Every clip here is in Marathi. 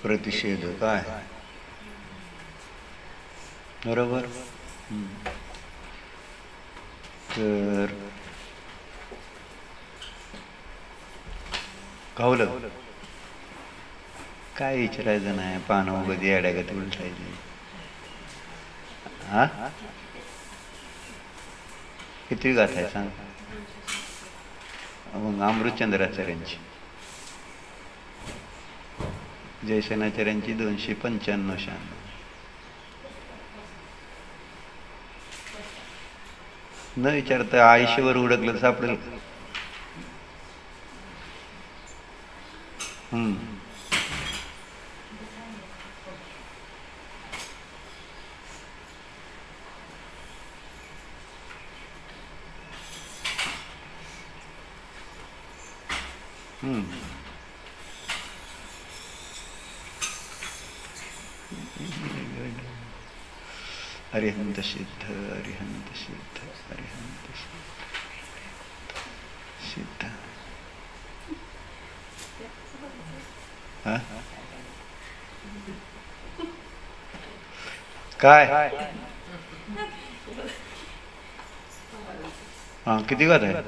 प्रतिषेध काय बरोबर. तर खावलं काय विचारायचं नाही, पानं उगदी अड्यागत उलटायची. हा किती गाथ आहे सांग मग. अमृतचंद्राचार्यांची, जयसेनाचार्यांची 295. न विचारता आयुष्यभर उडकलं सापडेल. अरिहंत सिद्ध, अरिहंत सिद्ध, अरिहंत सिद्ध. काय हा किती गाथ आहे?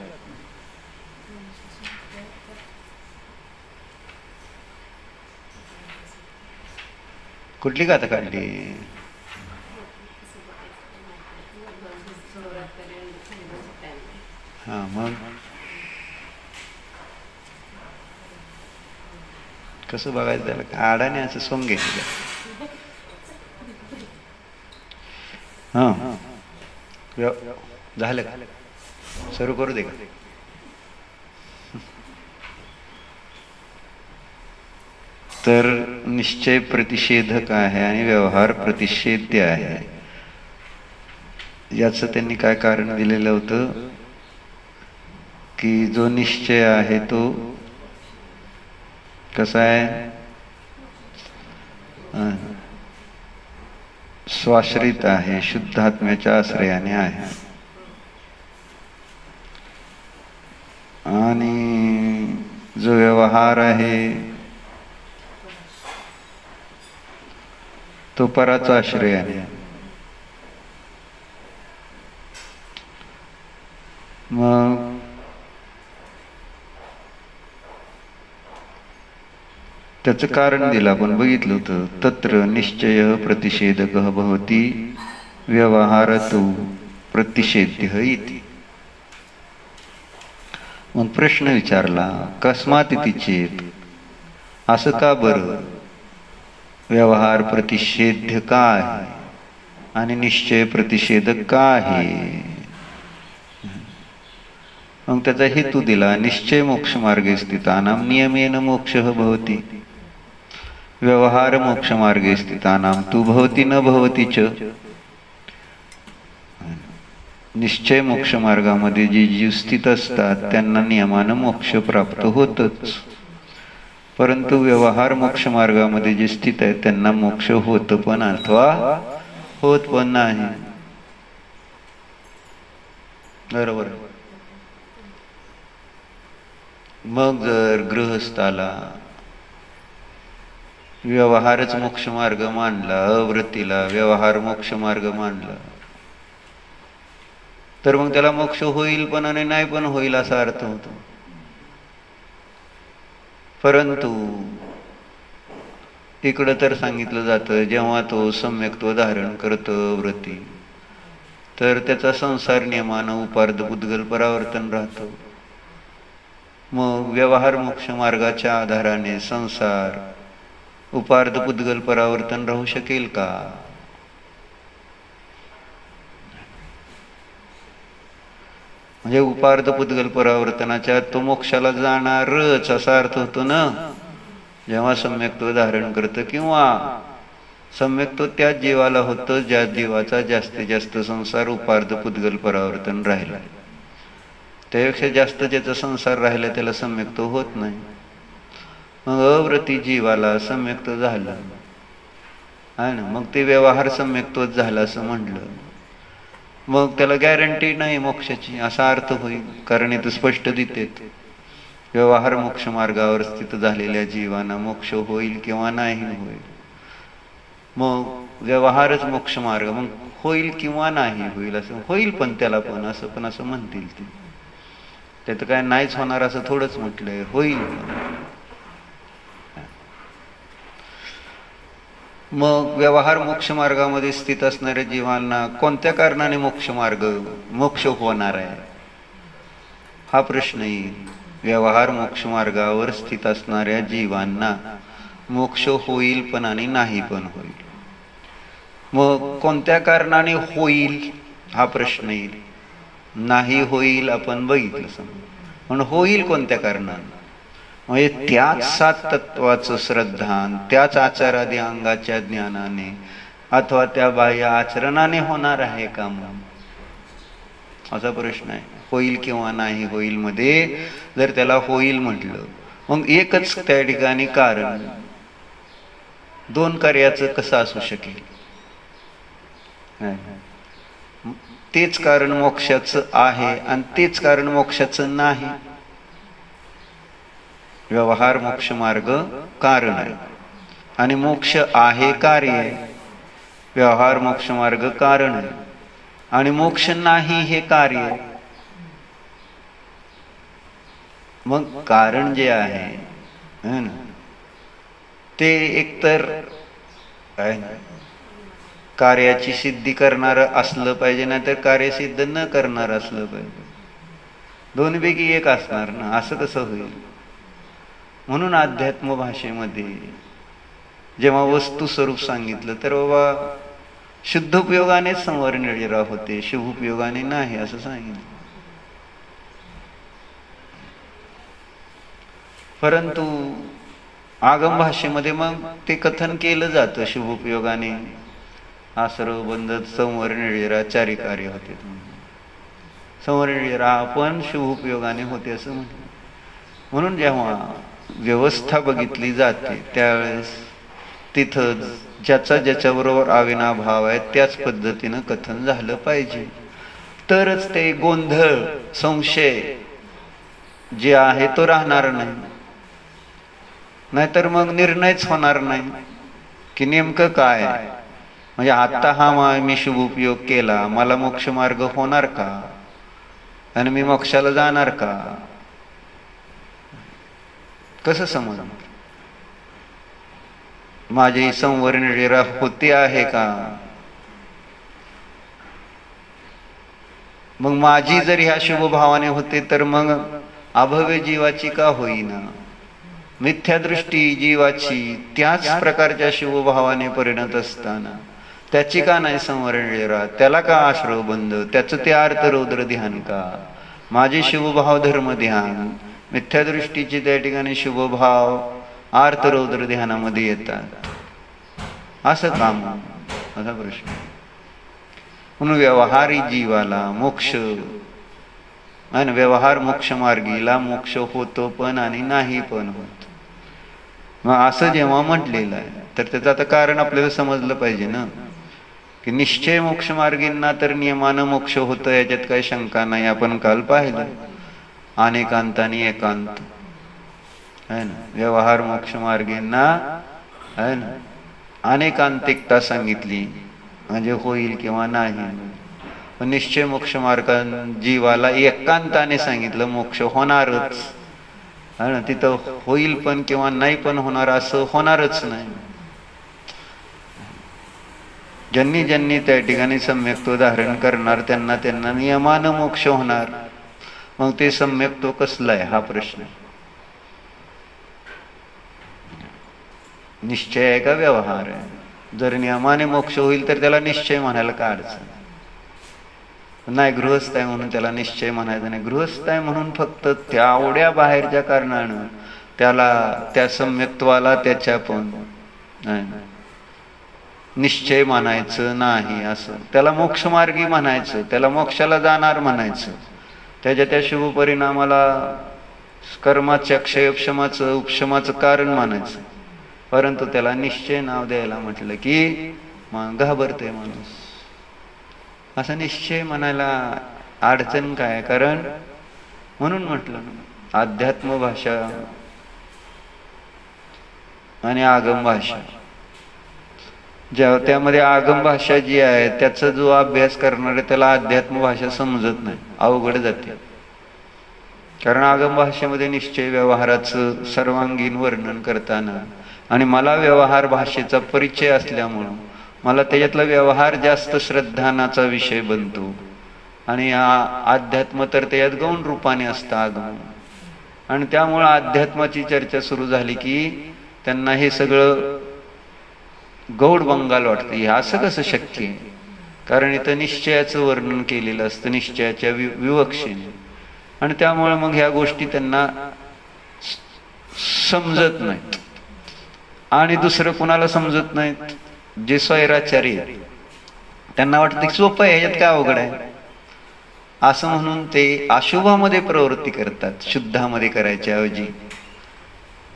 कुठली गाथा काढली? हा मग कसं बघायचं त्याला? आडाने असं सोंग घ्यायचं. हा झालं का? सुरू करू दे का? तर निश्चय प्रतिषेधक आहे आणि व्यवहार प्रतिषेध्य आहे. याचं त्यांनी काय कारण दिलेलं होतं की जो निश्चय आहे तो कसा आहे? स्वाश्रित आहे, शुद्धात्म्याच्या आश्रयाने आहे. आणि जो व्यवहार आहे तो पराचा आश्रयाने. मग त्याचं कारण दिलं आपण बघितलं होतं. तत्र निश्चय प्रतिषेधक भवति व्यवहारतो प्रतिषेध्य इति. मग प्रश्न विचारला कस्मात इति चेत, असं का बरं? व्यवहार प्रतिषेध्य का आहे आणि निश्चय प्रतिषेधक का आहे? मग त्याचा हेतू दिला. निश्चय मोक्ष मार्गे स्थितानां नियमेन मोक्षः भवति, व्यवहार मोक्ष मार्गे स्थितानां तु भवति न भवति च. निश्चय मोक्ष मार्गामध्ये जे जीव स्थित असतात त्यांना नियमानं मोक्ष प्राप्त होतच, परंतु व्यवहार मोक्ष मार्गामध्ये जे स्थित आहेत त्यांना मोक्ष होत पण अथवा होत पण नाही. बरोबर. मग जर गृहस्थाला व्यवहारच मोक्ष मार्ग मानला, अवृत्तीला व्यवहार मोक्ष मार्ग मानला, तर मग त्याला मोक्ष होईल पण आणि नाही पण होईल असा अर्थ होतो. परंतु इकडं तर सांगितलं जातं जेव्हा तो सम्यक्त्व धारण करतो वृत्ती, तर त्याचा संसार नियमानं उपार्ध पुद्गल परावर्तन राहतो. मग व्यवहार मोक्ष मार्गाच्या आधाराने संसार उपार्ध पुद्गल परावर्तन राहू शकेल का? म्हणजे उपार्ध पुद्गल परावर्तनाच्या तो मोक्षाला जाणारच असा अर्थ होतो ना जेव्हा सम्यक्त्व धारण करतं, किंवा सम्यक्त्व त्याच जीवाला होतं ज्या जीवाचा जास्तीत जास्त संसार उपार्ध पुद्गल परावर्तन राहिला. त्यापेक्षा जास्त ज्याचा संसार राहिला त्याला सम्यक्त्व होत नाही. मग अवृत्ती जीवाला सम्यक्त्व झालं आहे ना, मग ते व्यवहार सम्यक्त्वच झालं असं म्हणलं, मग त्याला गॅरंटी नाही मोक्षाची असा अर्थ होईल. कारण इथं स्पष्ट देते व्यवहार मोक्ष मार्गावर स्थित झालेल्या जीवांना मोक्ष होईल किंवा नाही होईल. मग व्यवहारच मोक्ष मार्ग, मग होईल किंवा नाही होईल, असं होईल पण त्याला पण असं म्हणतील ते. त्यात काय नाहीच होणार असं थोडंच म्हटलंय, होईल. मग व्यवहार मोक्ष मार्गामध्ये स्थित असणाऱ्या जीवांना कोणत्या कारणाने मोक्ष होणार आहे हा प्रश्न येईल. व्यवहार मोक्ष मार्गावर स्थित असणाऱ्या जीवांना मोक्ष होईल पण आणि नाही पण होईल. मग कोणत्या कारणाने होईल हा प्रश्न येईल. नाही होईल आपण बघितलं समजा, पण होईल कोणत्या कारणाने, म्हणजे त्याच सात तत्वाचं श्रद्धान, त्याच आचारादी अंगाच्या ज्ञानाने अथवा त्या बाह्य आचरणाने होणार आहे का मग, असा प्रश्न आहे. होईल किंवा नाही होईल मध्ये जर त्याला होईल म्हटलं, मग एकच त्या ठिकाणी कारण, दोन कार्याचं कसं असू शकेल. तेच कारण मोक्षाचं आहे आणि तेच कारण मोक्षाचं नाही. व्यवहार मोक्ष मार्ग कारण आहे आणि मोक्ष आहे कार्य आहे. व्यवहार मोक्ष मार्ग कारण आहे आणि मोक्ष नाही हे कार्य आहे. मग कारण जे आहे ते एकतर काय कार्याची सिद्धी करणार असलं पाहिजे, नाहीतर कार्य सिद्ध न करणार असलं पाहिजे. दोन्हीपैकी एक असणार ना, असं कसं होईल. म्हणून अध्यात्म भाषेमध्ये जेव्हा वस्तू स्वरूप सांगितलं तर बाबा शुद्ध उपयोगानेच संवर निर्जरा होते, शुभ उपयोगाने नाही असं सांगितलं. परंतु आगम भाषेमध्ये मग ते कथन केलं जातं, शुभ उपयोगाने हा सर्व बंध संवर निर्जरा चारी कार्य होते. संवर निर्जरा आपण शुभ उपयोगाने होते असं म्हटलं. म्हणून जेव्हा व्यवस्था बघितली जाते त्यावेळेस तिथं ज्याचा ज्याच्याबरोबर अविनाभाव आहे त्याच पद्धतीनं कथन झालं पाहिजे, तरच ते गोंधळ संशय जे आहे तो राहणार नाही. नाहीतर मग निर्णयच होणार नाही की नेमकं काय आहे. म्हणजे आता हा मी शुभ उपयोग केला, मला मोक्ष मार्ग होणार का आणि मी मोक्षाला जाणार का, कसं समजणार. माझी संवर निर्जरा होते आहे का. मग माझी जर ह्या शुभ भावाने होते तर मग अभव्य जीवाची का होईना. मिथ्यादृष्टी जीवाची त्याच प्रकारच्या शुभ भावाने परिणत असताना त्याची का नाही संवर निर्जरा, त्याला का आश्रव बंद, त्याचं ते आर्त रौद्र ध्यान का. माझे शुभ भाव धर्म ध्यान, मिथ्यादृष्टीची त्या ठिकाणी शुभ भाव आर्त रौद्र ध्यानामध्ये येतात, असं काम असा प्रश्न. म्हणून व्यवहारी जीवाला मोक्ष आणि व्यवहार मोक्ष मार्गीला मोक्ष होतो पण आणि नाही पण होत. मग असं जेव्हा म्हटलेलं आहे तर त्याचं आता कारण आपल्याला समजलं पाहिजे ना, की निश्चय मोक्ष मार्गींना तर नियमानं मोक्ष होतं, याच्यात काही शंका नाही. आपण काल पाहिलं अनेकांत आणि एकांत है ना. व्यवहार मोक्ष मार्गींना है ना अनेकांतिकता सांगितली म्हणजे होईल किंवा नाही. पण निश्चय मोक्ष मार्ग जीवाला एकांताने सांगितलं मोक्ष होणारच है ना. तिथं होईल पण किंवा नाही पण होणार असं होणारच नाही. ज्यांनी ज्यांनी त्या ठिकाणी सम्यक्त्व धारण करणार त्यांना त्यांना नियमानं मोक्ष होणार. मग ते सम्यक्त्व कसलं आहे हा प्रश्न. निश्चय आहे का व्यवहार आहे. जर नियमाने मोक्ष होईल तर त्याला निश्चय म्हणायला काय अडचण नाही. गृहस्थ आहे म्हणून त्याला निश्चय म्हणायचं नाही. गृहस्थ आहे म्हणून फक्त त्या आवड्या बाहेरच्या कारणानं त्याला त्या सम्यक्त्वाला त्याच्या पण निश्चय म्हणायचं नाही. असं त्याला मोक्षमार्गी म्हणायचं, त्याला मोक्षाला जाणार म्हणायचं, त्याच्या त्या शुभ परिणामाला कर्माच्या क्षयक्षमाचं उपशमाचं कारण मानायचं. परंतु त्याला निश्चय नाव द्यायला म्हटलं की मग घाबरते माणूस. असं निश्चय म्हणायला अडचण काय, कारण म्हणून म्हटलं अध्यात्म भाषा आणि आगम भाषा. त्यामध्ये आगम भाषा जी आहे त्याचा जो अभ्यास करणार आहे त्याला अध्यात्म भाषा समजत नाही, अवघड जाते. कारण आगम भाषेमध्ये निश्चय व्यवहाराचं सर्वांगीण वर्णन करताना आणि मला व्यवहार भाषेचा परिचय असल्यामुळं मला त्याच्यातला व्यवहार जास्त श्रद्धानाचा विषय बनतो आणि अध्यात्म तर त्याच्यात गौण रूपाने असतं आगम. आणि त्यामुळं अध्यात्माची चर्चा सुरू झाली की त्यांना हे सगळं गौड बंगाल वाटतं. हे असं कसं शक्य आहे? कारण इथं निश्चयाचं वर्णन केलेलं असतं निश्चयाच्या विवक्षेने, आणि त्यामुळे मग ह्या गोष्टी त्यांना समजत नाहीत. आणि दुसरं कुणाला समजत नाहीत? जे स्वैराचारी आहेत त्यांना वाटतं की सोपं आहे, ह्याच्यात काय अवघड आहे असं म्हणून ते अशुभामध्ये प्रवृत्ती करतात, शुद्धामध्ये करायच्या ऐवजी.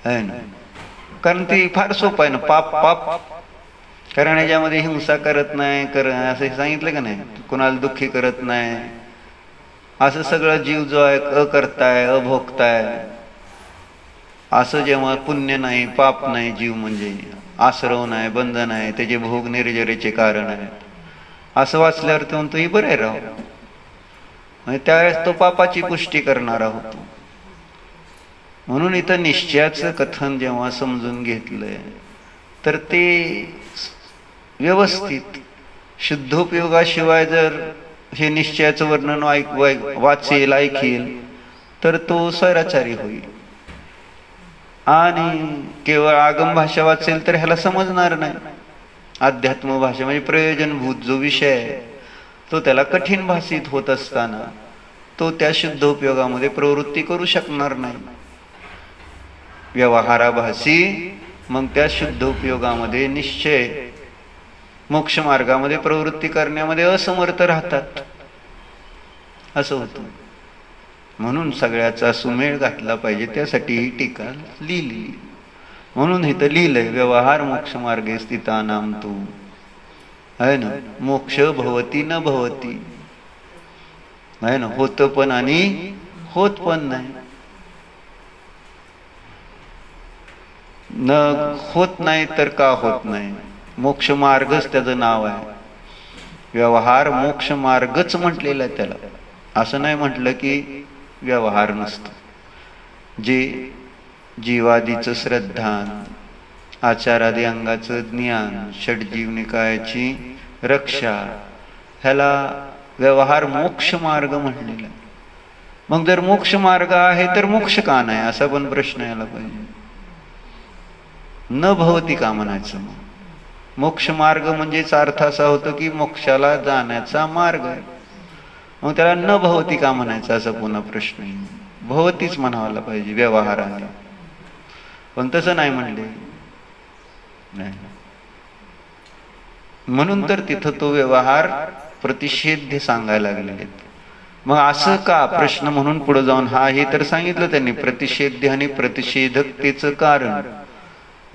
आहे ना, कारण ते फार सोपं आहे ना. पाप पाप कारण याच्यामध्ये हिंसा करत नाही, असं सांगितलं का नाही, कुणाला दुःखी करत नाही, असं सगळं जीव जो आहे अकर्ताय अभोक्ताय, असं जेव्हा पुण्य नाही पाप नाही, जीव म्हणजे आश्रव नाही बंधन आहे, त्याचे भोग निर्जरेचे कारण आहेत, असं वाचल्यावर तो म्हणतो ही बरं आहे राव. म्हणजे त्यावेळेस तो पापाची पुष्टी करणारा होतो. म्हणून इथं निश्चयाचं कथन जेव्हा समजून घेतलंय तर ते व्यवस्थित शुद्धोपयोगाशिवाय जर हे निश्चयाचं वर्णन वाचेल ऐकेल तर तो स्वैराचारी होईल. आणि केवळ आगम भाषा वाचेल तर ह्याला समजणार नाही. अध्यात्म भाषा म्हणजे प्रयोजनभूत जो विषय आहे तो त्याला कठीण भाषित होत असताना तो त्या शुद्धोपयोगामध्ये प्रवृत्ती करू शकणार नाही. व्यवहाराभासी मग त्या शुद्धोपयोगामध्ये निश्चय मोक्ष मार्गामध्ये प्रवृत्ती करण्यामध्ये असमर्थ राहतात, असं होतं. म्हणून सगळ्याचा सुमेळ घातला पाहिजे, त्यासाठी ही टीका लिहिली. म्हणून इथं लिहिलंय व्यवहार मोक्ष मार्गे स्थितानाम तू, आहे ना, मोक्ष भवती न भवती, आहे ना, होत पण आणि होत पण नाही. न होत नाही तर का होत नाही? मोक्ष मार्गच त्याचं नाव आहे. व्यवहार मोक्ष मार्गच म्हटलेलं आहे त्याला, असं नाही म्हटलं की व्यवहार नसतं. जे जीवादीचं श्रद्धान, आचारादी अंगाचं ज्ञान, षडजीवनिकायाची रक्षा, ह्याला व्यवहार मोक्ष मार्ग म्हटलेला. मग जर मोक्ष मार्ग आहे तर मोक्ष का नाही असा पण प्रश्न यायला पाहिजे. न भवती का म्हणायचं? मग मोक्ष मार्ग म्हणजेच अर्थ असा होतो की मोक्षाला जाण्याचा मार्ग आहे. मग त्याला न भवती का म्हणायचं असा पुन्हा प्रश्न येईल. भवतीच म्हणायला पाहिजे व्यवहाराने, पण तसं नाही म्हणले नाही. म्हणून तर तिथं तो व्यवहार प्रतिषेध्य सांगायला लागलेले. मग असं का प्रश्न म्हणून पुढे जाऊन हा हे तर सांगितलं त्यांनी प्रतिषेध्य आणि प्रतिषेधकतेचं कारण.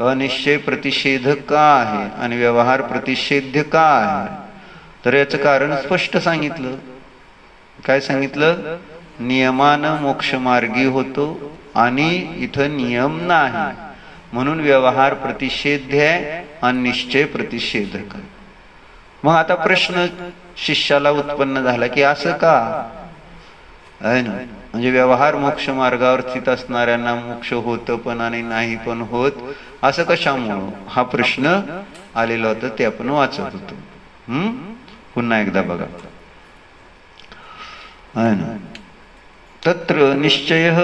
अनिश्चय प्रतिषेधक का आहे आणि व्यवहार प्रतिषेध्य का आहे? तर याचं कारण स्पष्ट सांगितलं. काय सांगितलं? नियमानं मोक्ष मार्गी होतो आणि इथं नियम नाही, म्हणून व्यवहार प्रतिषेध्य आहे आणि निश्चय प्रतिषेधक. मग आता प्रश्न शिष्याला उत्पन्न झाला की असं का आहे ना, म्हणजे व्यवहार मोक्ष मार्गावर स्थित असणाऱ्यांना मोक्ष होतं पण आणि नाही पण होत, असं कशामुळं? हा प्रश्न आलेला होता, ते आपण वाचत होतो. पुन्हा एकदा बघा. आहे ना, तत्र निश्चयः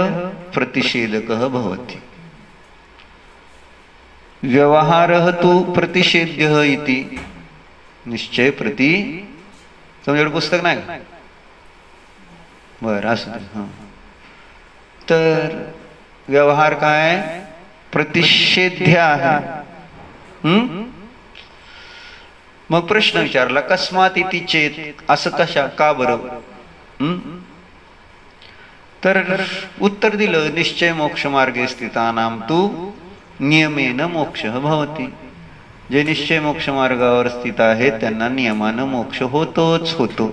प्रतिषेधकः भवति, व्यवहारः तु प्रतिषेध्यः इति. निश्चय प्रति समजेल पुस्तक नाही बर असं. तर व्यवहार काय? प्रतिषेध्य आहे. मग प्रश्न विचारला कस्मात इति चेत, असं कशा का बरं? तर उत्तर दिलं निश्चय मोक्ष मार्गे स्थितानाम तू नियमेन मोक्ष भवति. जे निश्चय मोक्ष मार्गावर स्थित आहेत त्यांना नियमानं मोक्ष होतोच होतो.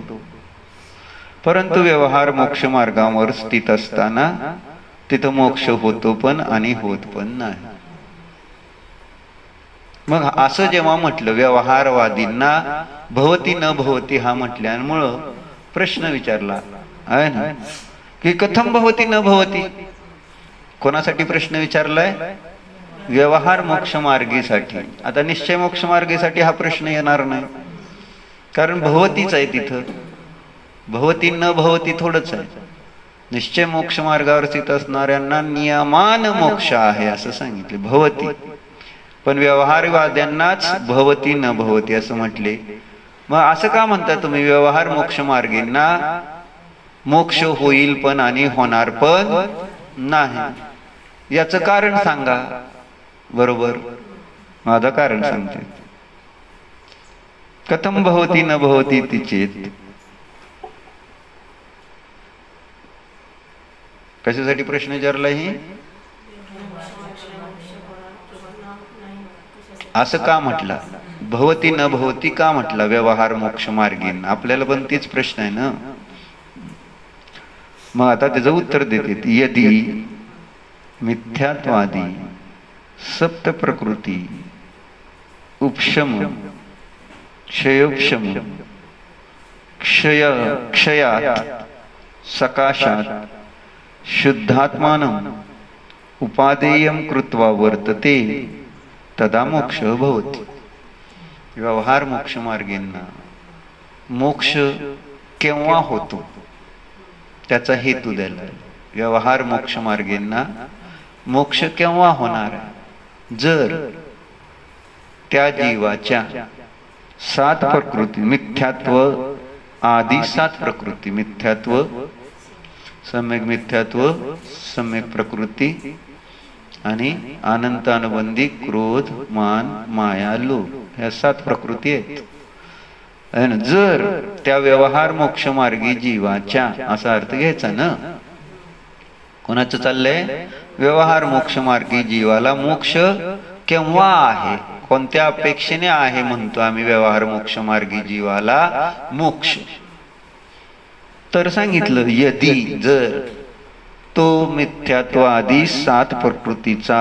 परंतु व्यवहार मोक्ष मार्गावर स्थित असताना तिथं मोक्ष होतो पण आणि होत पण नाही. मग असं जेव्हा म्हटलं व्यवहारवादींना भवती न भवती हा म्हटल्यामुळं प्रश्न विचारला आहे ना की कथम भवती न भवती. कोणासाठी प्रश्न विचारलाय? व्यवहार मोक्ष मार्गीसाठी. आता निश्चय मोक्ष मार्गीसाठी हा प्रश्न येणार नाही, कारण भवतीच आहे तिथं. भवती न भवती थोडंच आहे. निश्चय मोक्ष मार्गावर स्थित असणाऱ्यांना नियमान मोक्ष आहे असं सांगितले भवती. पण व्यवहारवाद्यांनाच भवती न भवती असं म्हटले. मग असं का म्हणता तुम्ही व्यवहार मोक्ष मार्गींना मोक्ष होईल पण आणि होणार पण नाही? याचं कारण सांगा. बरोबर, माझं कारण सांगते. कथम भवती न भवती तिचेत. कशासाठी प्रश्न विचारला? ही असं का म्हटलं? भवती न भवती का म्हटलं व्यवहार मोक्ष मार्गीन? आपल्याला पण तीच प्रश्न आहे ना. मग आता त्याचं उत्तर देते. यदी मिथ्यात्वादी सप्त प्रकृती उपशम क्षयोपशम क्षयात सकाशात शुद्धात्मानं उपादेयं कृत्वा वर्तते तदा मोक्ष भवति. व्यवहार मोक्ष मार्गींना मोक्ष केव्हा होतो त्याचा हेतू द्यायला. व्यवहार मोक्ष मार्गींना मोक्ष केव्हा होणार? जर त्या जीवाच्या 7 प्रकृती मिथ्यात्व आदी 7 प्रकृती मिथ्यात्व सम्यक मिथ्यात्व सम्यक प्रकृती आणि अनंत अनुबंधी क्रोध मान माया लोभ ह्या 7 प्रकृती आहेत. जर त्या व्यवहार मोक्ष मार्गी जीवाच्या असा अर्थ घ्यायचा ना. कोणाचं चाललंय? व्यवहार मोक्ष मार्गी जीवाला मोक्ष केव्हा आहे, कोणत्या अपेक्षेने आहे म्हणतो आम्ही व्यवहार मोक्ष मार्गी जीवाला मोक्ष. तर सांगितलं यदी जर तो मिथ्यात्व आदी 7 प्रकृतीचा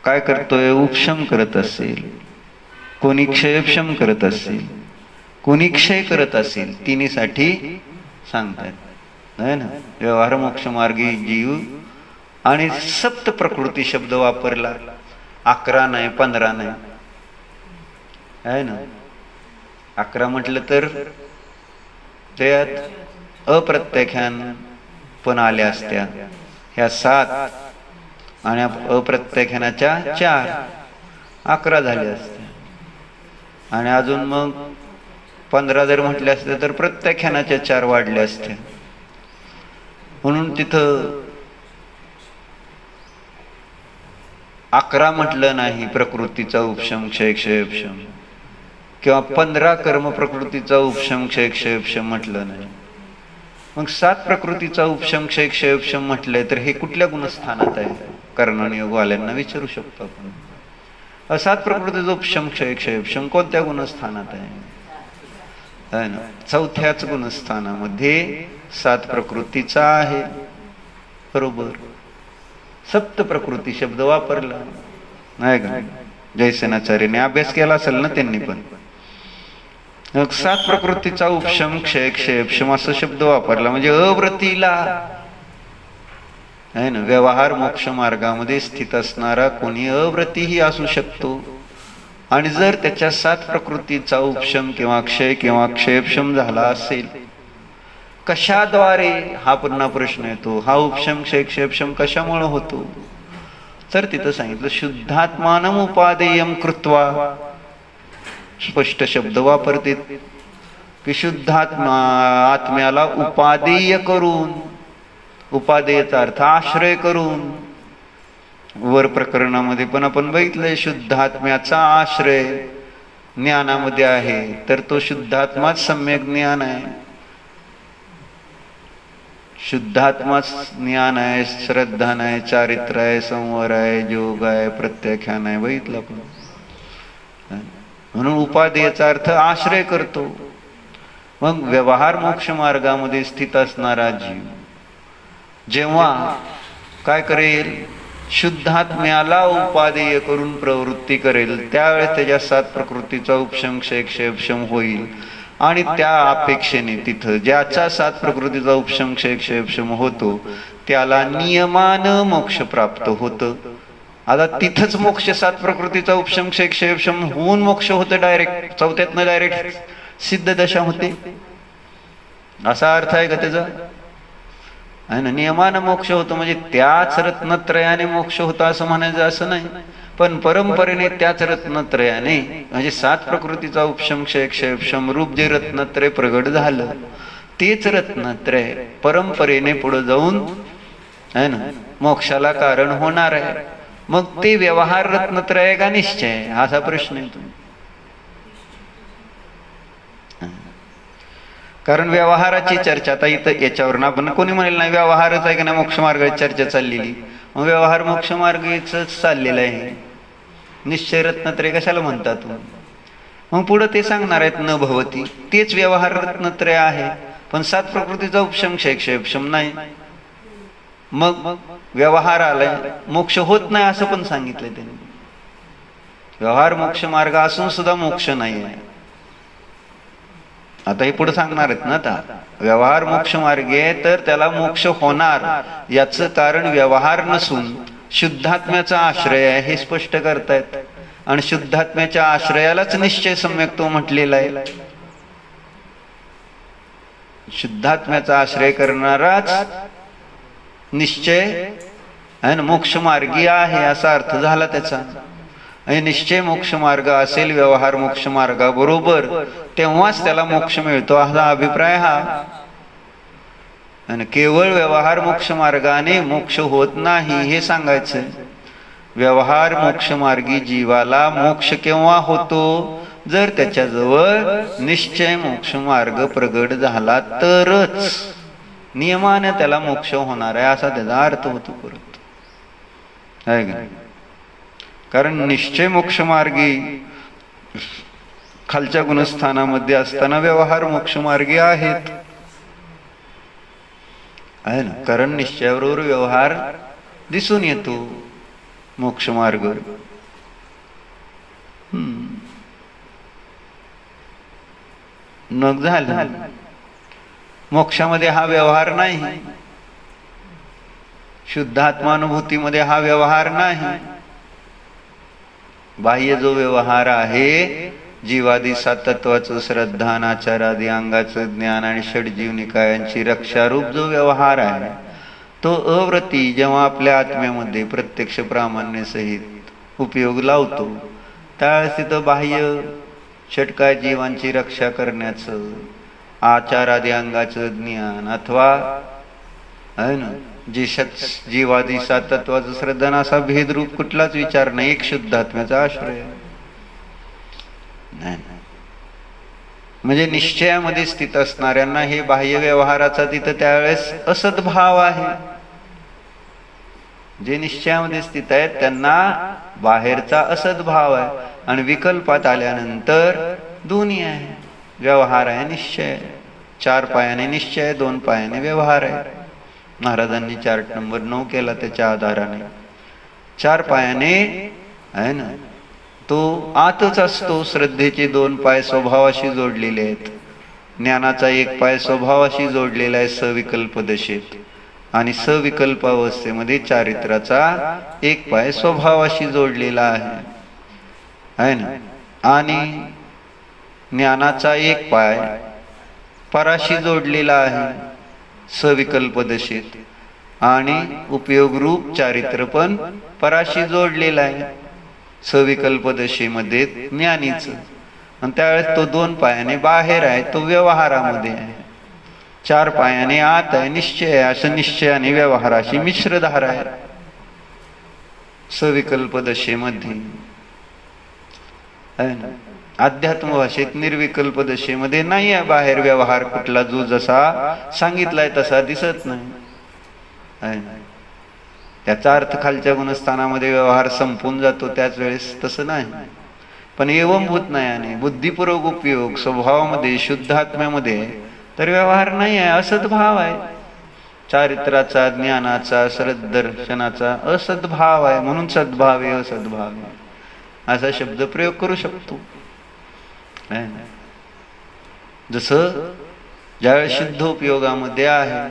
काय करतोय? उपशम करत असेल, कोणी क्षयक्षम करत असेल, कोणी क्षय करत असेल, तिन्हीसाठी सांगतात नाही ना. व्यवहार मोक्ष मार्गी जीव आणि सप्त प्रकृती शब्द वापरला. 11 नाही 15 नाही आहे ना. 11 म्हटलं तर त्यात अप्रत्याख्यान पण आल्या असत्या. ह्या 7 आणि अप्रत्याख्यानाच्या 4 11 झाल्या असत्या. आणि अजून मग 15 जर म्हटले असते तर प्रत्याख्यानाच्या 4 वाढल्या असत्या. म्हणून तिथं 11 म्हटलं नाही प्रकृतीचा उपशम क्षय क्षयोपशम, किंवा 15 कर्म प्रकृतीचा उपशम क्षय क्षयोपशम म्हटलं नाही. मग 7 प्रकृतीचा उपशम क्षय क्षयोपशम म्हटलंय तर हे कुठल्या गुणस्थानात आहे? कर्णनियोगवाल्यांना विचारू शकतो आपण. 7 प्रकृतीचा उपशम क्षय क्षयोपशम कोणत्या गुणस्थानात आहे? ना 4थ्याच गुणस्थानामध्ये 7 प्रकृतीचा आहे. बरोबर, सप्त प्रकृती शब्द वापरला नाही का? जयसेनाचार्याने अभ्यास केला असेल ना त्यांनी पण. 7 प्रकृतीचा उपशम क्षय क्षयोपशम असा शब्द वापरला म्हणजे अव्रतीला आहे ना. व्यवहार मोक्ष मार्गामध्ये स्थित असणारा कोणी अव्रतीही असू शकतो. आणि जर त्याच्या 7 प्रकृतीचा उपशम किंवा क्षय किंवा क्षयोपशम झाला असेल, कशाद्वारे हा पुन्हा प्रश्न येतो. हा उपशम क्षय क्षयोपशम कशामुळे होतो? तर तिथं सांगितलं शुद्धात्मानं उपादेयं कृत्वा. स्पष्ट शब्द वापरते की शुद्धात्मा आत्म्याला उपादेय करून, उपादेयचा अर्थ आश्रय करून. वर प्रकरणामध्ये पण आपण बघितलंय शुद्धात्म्याचा आश्रय ज्ञानामध्ये आहे, तर तो शुद्धात्माच सम्यक ज्ञान आहे. शुद्धात्माच ज्ञान आहे, श्रद्धा नाही, चारित्र आहे, संवर आहे, योग आहे, प्रत्याख्यान आहे. बघितलं आपण. म्हणून उपादेयचा अर्थ आश्रय करतो. मग व्यवहार मोक्ष मार्गामध्ये स्थित असणारा जीव जेव्हा काय करेल, शुद्धात्म्याला उपादेय करून प्रवृत्ती करेल, त्यावेळेस त्याच्या 7 प्रकृतीचा उपशम क्षयक्षयक्षम होईल. आणि त्या अपेक्षेने तिथं ज्याचा 7 प्रकृतीचा उपशम क्षयक्षयक्षम होतो त्याला नियमान मोक्ष प्राप्त होतं. आता तिथंच मोक्ष 7 प्रकृतीचा उपशम क्षयक्षयक्षम होऊन मोक्ष होतं, डायरेक्ट 4थ्यातनं डायरेक्ट सिद्ध दशा होते. असा अर्थ आहे का त्याचा? आहे ना. नियमानं मोक्ष होतो म्हणजे त्याच रत्नत्रयाने मोक्ष होता असं म्हणायचं असं नाही, पण परंपरेने त्याच रत्नत्रयाने म्हणजे 7 प्रकृतीचा उपशम क्षयक्षयक्षम रूप जे रत्नत्रय प्रगट झालं तेच रत्नत्रय परंपरेने पुढे जाऊन आहे ना मोक्षाला कारण होणार आहे. मग ते व्यवहार रत्नत्रय का निश्चय, असा प्रश्न येतो. कारण व्यवहाराची चर्चा आता इथं याच्यावर ना आपण कोणी म्हणेल नाही व्यवहारच आहे का नाही मोक्ष मार्गाची चर्चा चाललेली, मग व्यवहार मोक्ष मार्गच चाललेला आहे, निश्चय रत्नत्रय कशाला म्हणतात? मग पुढे ते सांगणार आहेत न भवती, तेच व्यवहार रत्नत्रय आहे, पण 7 प्रकृतीचा उपशम क्षयक्षयक्षम नाही. मग व्यवहार आलाय, मोक्ष होत नाही असं पण सांगितलंय त्यांनी. व्यवहार मोक्ष मार्ग असून सुद्धा मोक्ष नाही आहे. आता हे पुढे सांगणार आहेत ना. आता व्यवहार मोक्ष मार्गे तर त्याला मोक्ष होणार याचं कारण व्यवहार नसून शुद्धात्म्याचा आश्रय आहे हे स्पष्ट करतायत. आणि शुद्धात्म्याच्या आश्रयालाच निश्चय सम्यक तो म्हटलेला आहे. शुद्धात्म्याचा आश्रय करणाराच निश्चय आहे ना मोक्ष मार्गी आहे असा अर्थ झाला त्याचा. आणि निश्चय मोक्ष मार्ग असेल व्यवहार मोक्ष मार्गाबरोबर तेव्हाच त्याला मोक्ष मिळतो असा अभिप्राय हा. आणि केवळ व्यवहार मोक्ष मार्गाने मोक्ष होत नाही हे सांगायचं. व्यवहार मोक्ष मार्गी जीवाला मोक्ष केव्हा होतो, जर त्याच्याजवळ निश्चय मोक्ष मार्ग प्रगट झाला तरच नियमाने त्याला मोक्ष होणार आहे असा त्याचा अर्थ होतो परत, आहे का? कारण निश्चय मोक्ष मार्गी खालच्या गुणस्थानामध्ये असताना व्यवहार मोक्ष मार्गी आहेत, आहे ना. कारण निश्चयाबरोबर व्यवहार दिसून येतो मोक्ष मार्ग. मग झालं मोक्षामध्ये हा व्यवहार नाही, शुद्ध आत्मानुभूतीमध्ये हा व्यवहार नाही. बाह्य जो व्यवहार आहे जीवादी 7 तत्वाचं श्रद्धा आचारादी अंगाचं ज्ञान आणि षडजीव निकायांची रक्षारूप जो व्यवहार आहे तो अव्रती जेव्हा आपल्या आत्म्यामध्ये प्रत्यक्ष प्रामाण्य सहित उपयोग लावतो त्यावेळेस तिथं बाह्य षटकाय जीवांची रक्षा करण्याचं आचारादी अंगाचं ज्ञान अथवा आहे ना जे जीवादी 7 तत्वाचं श्रद्धा असा भेदरूप कुठलाच विचार नाही, एक शुद्ध आत्म्याचा आश्रय नाही. म्हणजे निश्चयामध्ये स्थित असणाऱ्यांना हे बाह्य व्यवहाराचा तिथं त्यावेळेस असद्भाव आहे. जे निश्चयामध्ये स्थित आहेत त्यांना बाहेरचा असद्भाव आहे आणि विकल्पात आल्यानंतर दोन्ही आहे, व्यवहार आहे निश्चय आहे. 4 पायाने निश्चय, 2 पायाने व्यवहार आहे. महाराजांनी चार्ट नंबर 9 केला त्याच्या आधाराने. 4 पायाने आहे ना तो आतच असतो. श्रद्धेचे 2 पाय स्वभावाशी जोडलेले आहेत, ज्ञानाचा 1 पाय स्वभावाशी जोडलेला आहे सविकल्प दशेत, आणि सविकल्प अवस्थेमध्ये चारित्राचा 1 पाय स्वभावाशी जोडलेला आहे ना. आणि ज्ञानाचा 1 पाय पराशी जोडलेला आहे सविकल्प दशेत, आणि उपयोग रूप चारित्र पण पराशी जोडलेला आहे सविकल्प दशेमध्ये ज्ञानीच. आणि त्यावेळेस तो 2 पायाने बाहेर आहे, तो व्यवहारामध्ये आहे. 4 पायाने आत आहे, निश्चय आहे. असं निश्चय आणि व्यवहाराशी मिश्रधारा आहे सविकल्प दशेमध्ये, आहे ना. अध्यात्म भाषेत निर्विकल्प दशेमध्ये नाही आहे बाहेर व्यवहार कुठला, जो जसा सांगितलाय तसा दिसत नाही, आहे ना. त्याचा अर्थ खालच्या गुणस्थानामध्ये व्यवहार संपून जातो त्याच वेळेस तसं नाही. पण एवंभूत नाही बुद्धिपूर्वक उपयोग स्वभावामध्ये शुद्ध आत्म्यामध्ये तर व्यवहार नाही आहे, असद्भाव आहे. चारित्राचा, ज्ञानाचा, सद्दर्शनाचा असद्भाव आहे, म्हणून सद्भाव आहे, असद्भाव आहे असा शब्द प्रयोग करू शकतो. जसं ज्यावेळेस शुद्ध उपयोगामध्ये आहे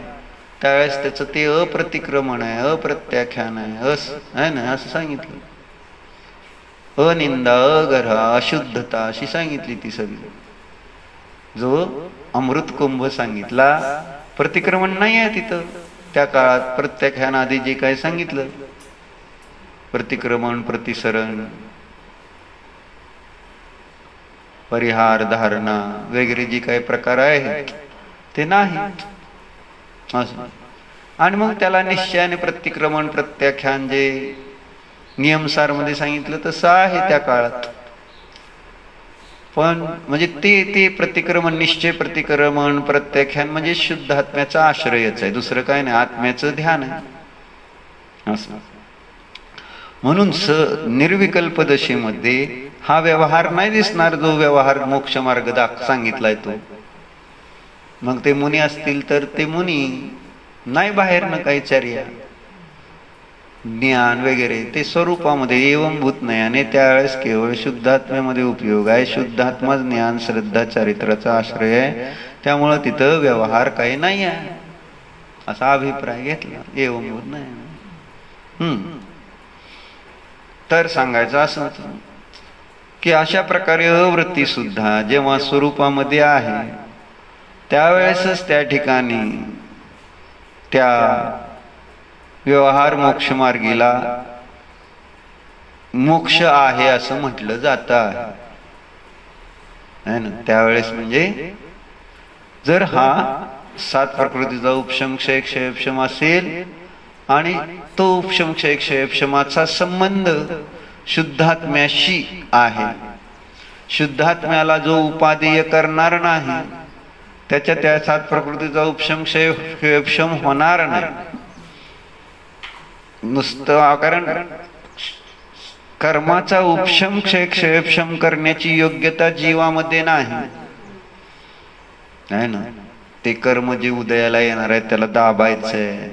त्यावेळेस त्याचं ते अप्रतिक्रमण आहे, अप्रत्याख्यान आहे ना, असं सांगितलं. अनिंदा, अगर्हा, अशुद्धता अशी सांगितली ती सगळी. जो अमृत कुंभ सांगितला प्रतिक्रमण नाही आहे तिथं. त्या काळात प्रत्याख्यान आधी जे काय सांगितलं, प्रतिक्रमण, प्रतिसरण, परिहार, धारणा वगैरे जे काही प्रकार आहेत ते नाही असं. आणि मग त्याला निश्चयाने प्रतिक्रमण, प्रत्याख्यान जे नियमसार मध्ये सांगितलं तसं आहे त्या काळात. पण म्हणजे ते प्रतिक्रमण, निश्चय, प्रतिक्रमण, प्रत्याख्यान म्हणजे शुद्ध आत्म्याचा आश्रयच आहे, दुसरं काय नाही, आत्म्याचं ध्यान आहे असं. म्हणून निर्विकल्प दशेमध्ये हा व्यवहार नाही दिसणार, जो व्यवहार मोक्ष मार्ग सांगितलाय तो. मग ते मुनी असतील तर ते मुनी नाही बाहेर न काही चर्या, ज्ञान वगैरे ते स्वरूपामध्ये एवंभूत नाही. आणि त्यावेळेस केवळ शुद्धात्म्यामध्ये उपयोग आहे. शुद्धात्मा ज्ञान, श्रद्धा, चारित्राचा आश्रय आहे, त्यामुळं तिथं व्यवहार काही नाही आहे असा अभिप्राय घेतला, एवंभूत नाही. तर सांगायचं असं की अशा प्रकारे अवृत्ती सुद्धा जेव्हा स्वरूपामध्ये आहे त्यावेळेसच त्या ठिकाणी त्या व्यवहार मोक्ष मार्गीला मोक्ष आहे असं म्हटलं जात आहे ना. त्यावेळेस म्हणजे जर हा सात प्रकृतीचा उपशम, क्षय, क्षयक्षम असेल आणि तो उपशम, क्षय, क्षयक्षमाचा संबंध शुद्धात्म्याशी आहे, शुद्धात्म्याला जो उपादेय करणार नाही त्याच्या त्या सात प्रकृतीचा उपशम, क्षय, क्षयक्षम होणार नाही. नुसतं कारण कर्माचा उपशम, क्षय, क्षयक्षम करण्याची योग्यता जीवामध्ये नाही ना. ते कर्म जे उदयाला येणार आहे त्याला दाबायचंय,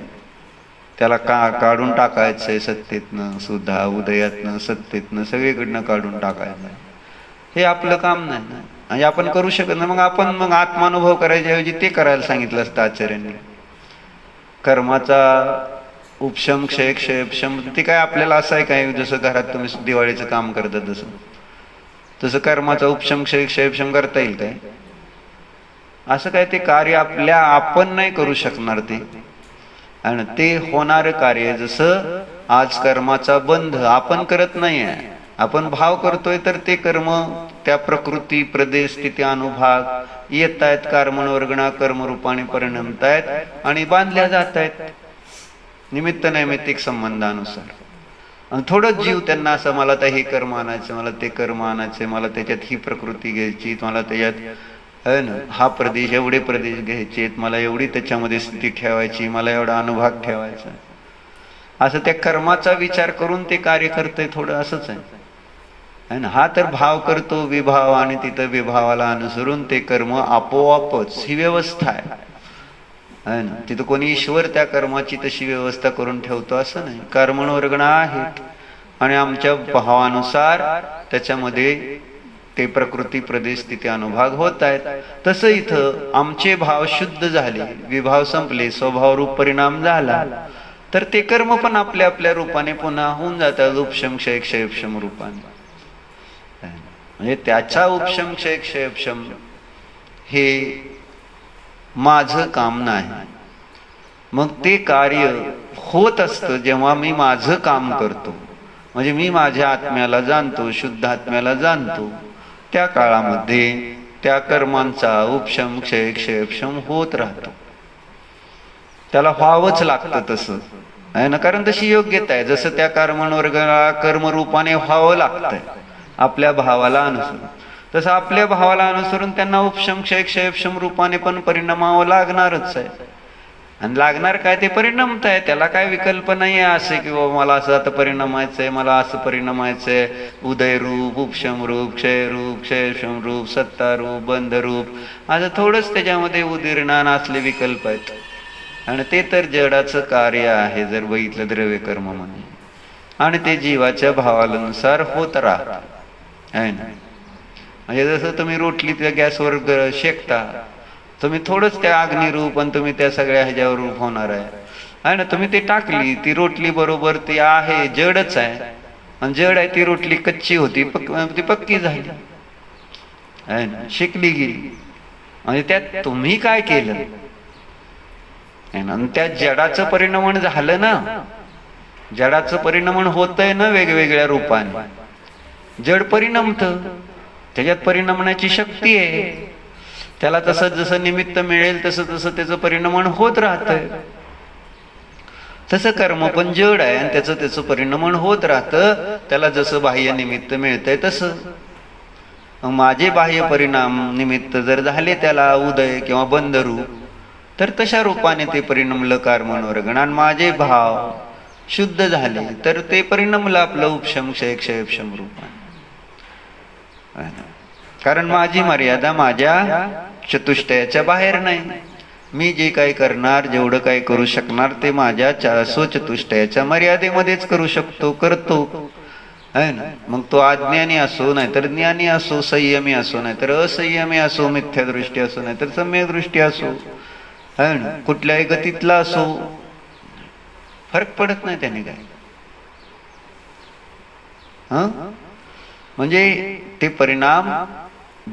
त्याला काढून टाकायचंय सत्तेतनं सुद्धा, उदयातनं, सत्तेतनं, सगळीकडनं काढून टाकायचं. हे आपलं काम नाही ना, आणि आपण करू शकत नाही. मग आत्मानुभव करायच्या ऐवजी ते करायला सांगितलं असतं आचार्यांनी. कर्माचा उपशम, क्षय, क्षयक्षम ते काय आपल्याला असं आहे काय, जसं घरात तुम्ही दिवाळीचं काम करता तसं कर्माचा उपशम, क्षय, क्षयक्षम करता येईल काय? असं काय ते कार्य आपण नाही करू शकणार ते. आणि ते होणारं कार्य, जसं आज कर्माचा बंध आपण करत नाही आहे, आपण भाव करतोय, तर ते कर्म त्या प्रकृती, प्रदेश, स्थिती, अनुभाग येत आहेत, कर्मणवर्गणा कर्मरूपाने परिणमतायत आणि बांधल्या जात आहेत निमित्त नैमित्तिक संबंधानुसार. आणि थोडंच जीव त्यांना असं, मला तर हे कर्म आणायचं, मला ते कर्म आणायचं, मला त्याच्यात ही प्रकृती घ्यायची, मला त्याच्यात हा प्रदेश, एवढे प्रदेश घ्यायचे, मला एवढी त्याच्यामध्ये स्थिती ठेवायची, मला एवढा अनुभाग ठेवायचा, असं त्या कर्माचा विचार करून ते कार्य करतंय. थोडं असंच आहे. हा तर भाव करतो विभाव, आणि तिथं विभावाला अनुसरून ते कर्म आपोआपच, ही व्यवस्था आहे ना. तिथं कोणी ईश्वर त्या कर्माची तशी व्यवस्था करून ठेवतो असं नाही. कर्मणवर्गणा आहेत आणि आमच्या भावानुसार त्याच्यामध्ये ते प्रकृती, प्रदेश, स्थिती, अनुभाग होत आहेत. तसं इथं आमचे भाव शुद्ध झाले, विभाव संपले, स्वभाव रूप परिणाम झाला, तर ते कर्म पण आपल्या आपल्या रूपाने पुन्हा होऊन जातात, उपशम, क्षय, क्षयक्षम रूपाने. म्हणजे त्याचा उपशम, क्षय, क्षयक्षम हे माझं काम नाही. मग ते कार्य होत असतं जेव्हा मी माझं काम करतो, म्हणजे मी माझ्या आत्म्याला जाणतो, शुद्ध आत्म्याला जाणतो, त्या काळामध्ये त्या कर्मांचा उपशम, क्षय, क्षयक्षम होत राहतो. त्याला व्हावंच लागतं तसं आहे ना, कारण तशी योग्यता आहे. जसं त्या कर्मणवर्गाला कर्मरूपाने व्हावं लागतंय आपल्या भावाला अनुसरून, तसं आपल्या भावाला अनुसरून त्यांना उपशम, क्षय, क्षयक्षम रूपाने पण परिणामावं लागणारच आहे. आणि लागणार काय, ते परिणामत आहे, त्याला काय विकल्प नाही आहे असे की बाबा मला असं आता परिणामायचंय, मला असं परिणामायचंय. उदय रूप, उपशम रूप, क्षय रूप, क्षयक्षम रूप, सत्ता रूप, बंध रूप, असं थोडंच त्याच्यामध्ये उदीर्णान असले विकल्प आहेत. आणि ते तर जडाचं कार्य आहे जर बघितलं द्रव्य कर्म म्हणजे, आणि ते जीवाच्या भावानुसार होत राहत आहे ना. म्हणजे जसं तुम्ही रोटली त्या गॅसवर शेकता, तुम्ही थोडंच त्या अग्निरूप आणि तुम्ही त्या सगळ्या ह्याच्यावर रूप होणार आहे ना. तुम्ही ते टाकली ती रोटली बरोबर ती आहे जडच आहे, आणि जड आहे ती रोटली कच्ची होती ती पक्की झाली आहे ना, शिकली गेली. म्हणजे त्यात तुम्ही काय केलं आहे ना, त्या जडाचं परिणामन झालं ना. जडाचं परिणामन होतंय ना वेगवेगळ्या रूपाने. जड परिणमत, त्याच्यात परिणमण्याची शक्ती आहे. त्याला तसं जसं निमित्त मिळेल तसं तसं त्याचं परिणमन होत राहतंय. तसं कर्म पण जड आहे आणि त्याचं परिणमन होत राहतं. त्याला जसं बाह्य निमित्त मिळतंय तसं. माझे बाह्य परिणाम निमित्त जर झाले त्याला उदय किंवा बंध रूप, तर तशा रूपाने ते परिणमलं कार्य मनोरगण. आणि माझे भाव शुद्ध झाले तर ते परिणमलं आपलं उपशम क्षय क्षयक्षम रूपाने. कारण माझी मर्यादा माझ्या चतुष्टयाच्या बाहेर नाही. मी जे काही करणार, जेवढं काही करू शकणार ते माझ्या स्वचतुष्टयाच्या मर्यादेमध्येच करू शकतो, करतो आहे ना. मग तो अज्ञानी असो, नाहीतर ज्ञानी असो, संयमी असो, नाहीतर असंयमी असो, मिथ्या दृष्टी असो, नाहीतर सम्यक दृष्टी असो आहे ना, कुठल्याही गतीतला असो, फरक पडत नाही त्याने काय. म्हणजे ते परिणाम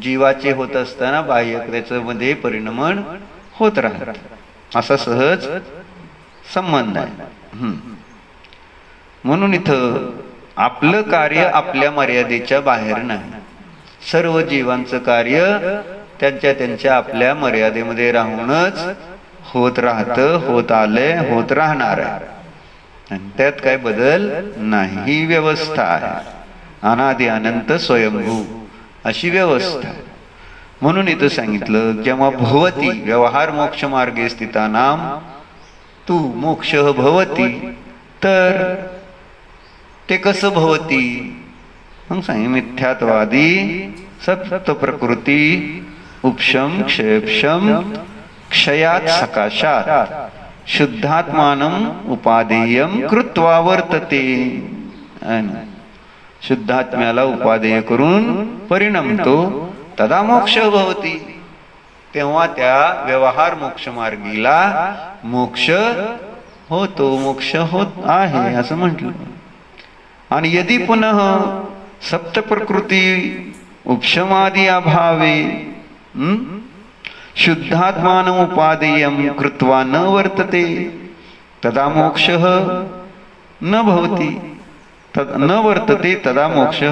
जीवाचे होत असताना बाह्य त्याच्यामध्ये परिणमन होत राहत, असा सहज संबंध आहे. म्हणून इथं आपलं कार्य आपल्या मर्यादेच्या बाहेर नाही. सर्व जीवांचं कार्य त्यांच्या आपल्या मर्यादेमध्ये राहूनच होत राहतं, होत आलंय, होत राहणार आहे. आणि त्यात काय बदल नाही. ही व्यवस्था आहे अनादि अनंत स्वयंभू अशी व्यवस्था. म्हणून इथं सांगितलं जेव्हा भवती व्यवहार मोक्ष मार्गे स्थितानाम तू मोक्ष भवती, तर ते कसं भवती मग सांग. मिथ्यात्वादी सप्त प्रकृती उपशम क्षयक्षम क्षयात सकाशात शुद्धात्मानं उपादेयम कृत्वा वर्तते. शुद्धात्म्याला उपादेय करून परिणमतो तदा मोक्ष भवती. तेव्हा त्या व्यवहार मोक्ष मार्गीला मोक्ष होतो, मोक्ष होत आहे असं म्हटलं. आणि यदि पुनः सप्त प्रकृती उपशमादि अभावे शुद्धात्मान उपादेयम कृत्वा न वर्तते तदा मोक्ष न भवती. न वर्तते तदा मोक्ष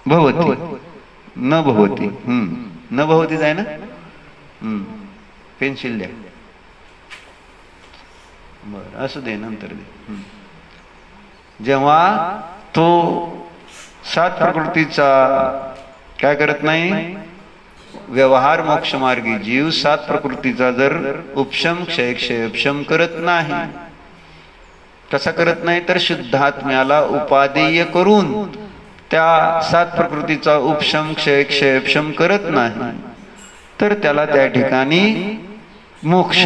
भवती न भवती. न भवती जाय ना. पेन्सिल द्या. बर असं दे, नंतर दे. जेव्हा तो सात प्रकृतीचा काय करत नाही, व्यवहार मोक्ष मार्गी जीव सात प्रकृतीचा जर उपशम क्षय क्षयक्षम करत नाही, कसा करत नाही तर शुद्धात्म्याला उपादेय करून त्या सात प्रकृतीचा उपशम क्षय क्षयक्षम करत नाही, तर त्याला त्या ठिकाणी मोक्ष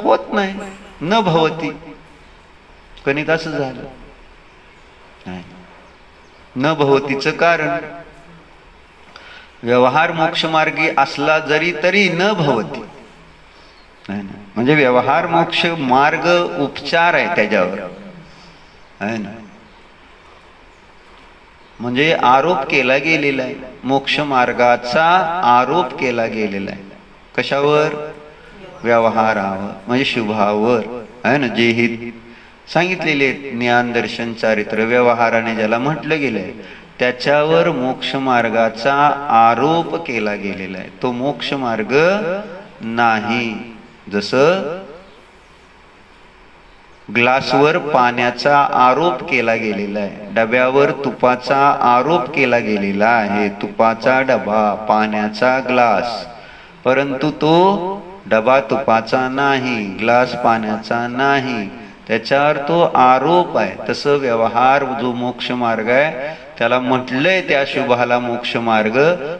होत नाही. न भवती. कणिक असं झालं नाही. न भवतीचं कारण व्यवहार मोक्ष मार्गी असला जरी तरी न भवती. म्हणजे व्यवहार मोक्ष मार्ग उपचार आहे त्याच्यावर आहे ना. म्हणजे आरोप केला गेलेला आहे, मोक्ष मार्गाचा आरोप केला गेलेला आहे. कशावर? व्यवहारावर, म्हणजे शुभावर आहे ना. जे हे सांगितलेले ज्ञान दर्शन चारित्र व्यवहाराने ज्याला म्हटलं गेलंय त्याच्यावर मोक्ष मार्गाचा आरोप केला गेलेला आहे. तो मोक्ष मार्ग नाही. जसं ग्लासवर पाण्याचा आरोप केला गेलेला आहे, डब्यावर तुपाचा आरोप केला गेलेला आहे. तुपाचा डबा, पाण्याचा ग्लास, परंतु तो डबा तुपाचा नाही, ग्लास पाण्याचा नाही. त्याच्यावर तो आरोप आहे. तसं व्यवहार जो मोक्ष मार्ग आहे त्याला म्हटलंय त्या शुभाला मोक्ष मार्ग,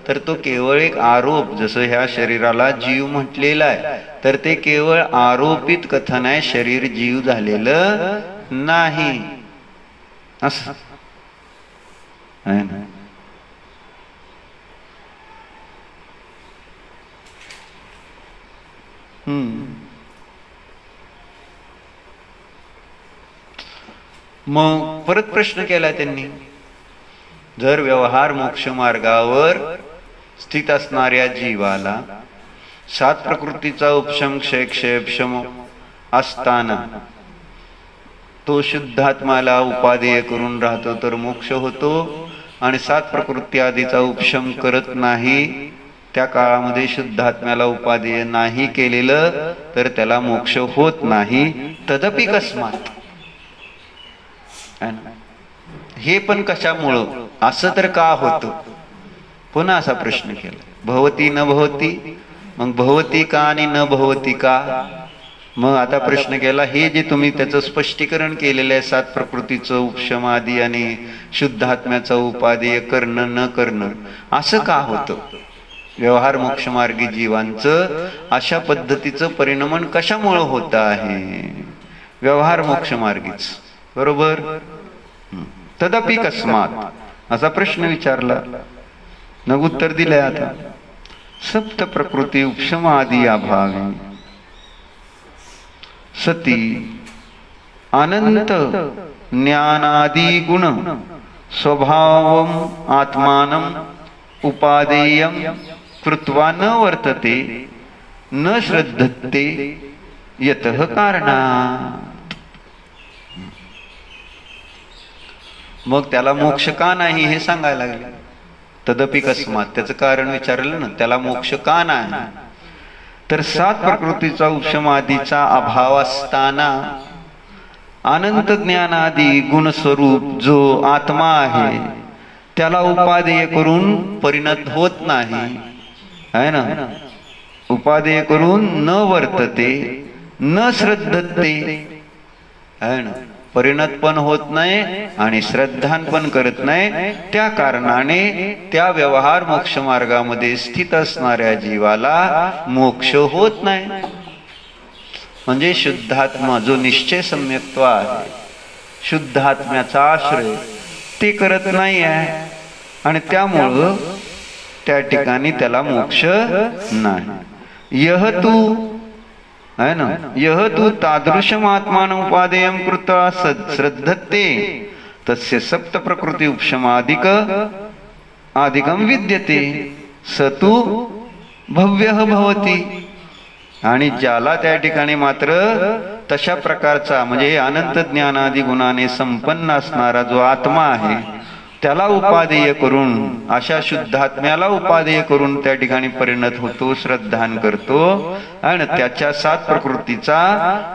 तर तो केवळ एक आरोप. जसं ह्या शरीराला जीव म्हटलेला आहे तर ते केवळ आरोपित कथन आहे, शरीर जीव झालेलं नाही असं आहे ना. मग परत प्रश्न केला त्यांनी, जर व्यवहार मोक्ष मार्गावर स्थित असणाऱ्या जीवाला 7 प्रकृतीचा उपशम क्षय क्षयक्षम असताना तो शुद्धात्माला उपादेय करून राहतो तर मोक्ष होतो, आणि 7 प्रकृती आदीचा उपशम करत नाही त्या काळामध्ये शुद्धात्म्याला उपादेय नाही केलेलं तर त्याला मोक्ष होत नाही. तदपि कस्मात, हे पण कशामुळं, असं तर का होतं. पुन्हा असा प्रश्न केला, भवती न भवती, मग भवती का आणि न भवती का. मग आता प्रश्न केला, हे जे तुम्ही त्याचं स्पष्टीकरण केलेलं आहे 7 प्रकृतीचं उपशम आदी आणि शुद्धात्म्याचा उपादेय करणं न करणं, असं का होतं. व्यवहार मोक्षमार्गी जीवांचं अशा पद्धतीचं परिणमन कशामुळं होत आहे. व्यवहार मोक्षमार्गीच बरोबर. तदपि कस्मात असा प्रश्न विचारला, मग उत्तर दिलंय आता. सप्त प्रकृती उपशम आदी अभावी सती अनंत ज्ञानादि गुण स्वभावम आत्मानम उपादेयम कृत्वा न वर्तते न श्रद्धते यतः कारणात्. मग त्याला मोक्ष का नाही हे सांगायला लागले. तदपि कस्मात, त्याचं कारण विचारलं ना, त्याला मोक्ष का नाही. तर 7 प्रकृतीचा उपशम आदीचा अभाव असताना अनंत ज्ञानादी गुणस्वरूप जो आत्मा आहे त्याला उपादेय करून परिणत होत नाही, आहे ना. उपादेय करून न वर्तते न श्रद्धते, आहे ना. परिणत पण होत नाही आणि श्रद्धान पण करत नाही. त्या कारणाने त्या व्यवहार मोक्ष मार्गामध्ये स्थित असणाऱ्या जीवाला मोक्ष होत नाही. म्हणजे शुद्धात्मा जो निश्चय सम्यक्त्व आहे, शुद्धात्म्याचा आश्रय ते करत नाही आहे, आणि त्यामुळं त्या ठिकाणी त्याला मोक्ष नाही. यह तू, है ना, यह तू तादृशम आत्मान उपादेयम कृत्वा श्रद्धते तस्य सप्त प्रकृती उपशम आदिकम विद्यते स तू भव्यः भवति. आणि ज्याला त्या ठिकाणी मात्र तशा प्रकारचा म्हणजे अनंत ज्ञानादी गुणाने संपन्न असणारा जो आत्मा आहे त्याला उपादेय करून, अशा शुद्धात्म्याला उपादेय करून त्या ठिकाणी परिणत होतो, श्रद्धान करतो, आणि त्याच्या 7 प्रकृतीचा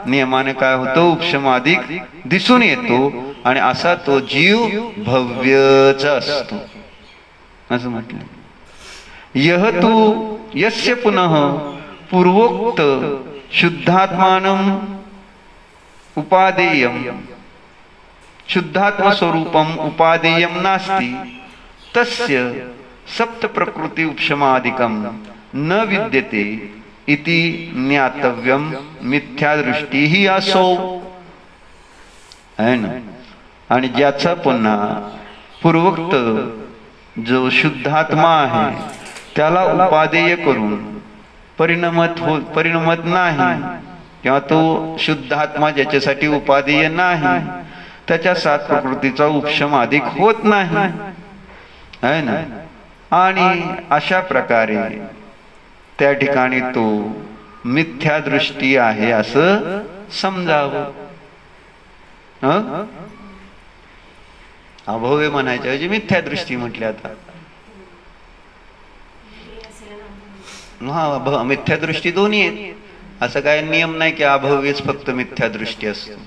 नियमाने काय होतो, उपशमाधिक दिसून येतो, आणि असा तो जीव भव्यच असतो असं म्हटलं. यह तू यस्य पुनः पूर्वोक्त शुद्धात्मानं उपादेयम शुद्धात्म स्वरूपम उपादेयम नास्ति तस्य सप्त प्रकृती उपशमादिकम न विद्यते इति ज्ञातव्यम मिथ्या दृष्टी ही असो, है ना. आणि ज्याचा पुन्हा पूर्वोक्त जो शुद्धात्मा आहे त्याला उपादेय करून परिणमत नाही, किंवा तो शुद्धात्मा ज्याच्यासाठी उपादेय नाही त्याच्या 7 प्रकृतीचा उपशम अधिक होत नाही, है ना. आणि अशा प्रकारे त्या ठिकाणी तो मिथ्या दृष्टी आहे असं समजावं. अभव्य म्हणायच्या ऐवजी मिथ्या दृष्टी म्हटली. आता हा मिथ्या दृष्टी दोन्ही आहेत, असं काय नियम नाही की अभव्यच फक्त मिथ्या दृष्टी असतो,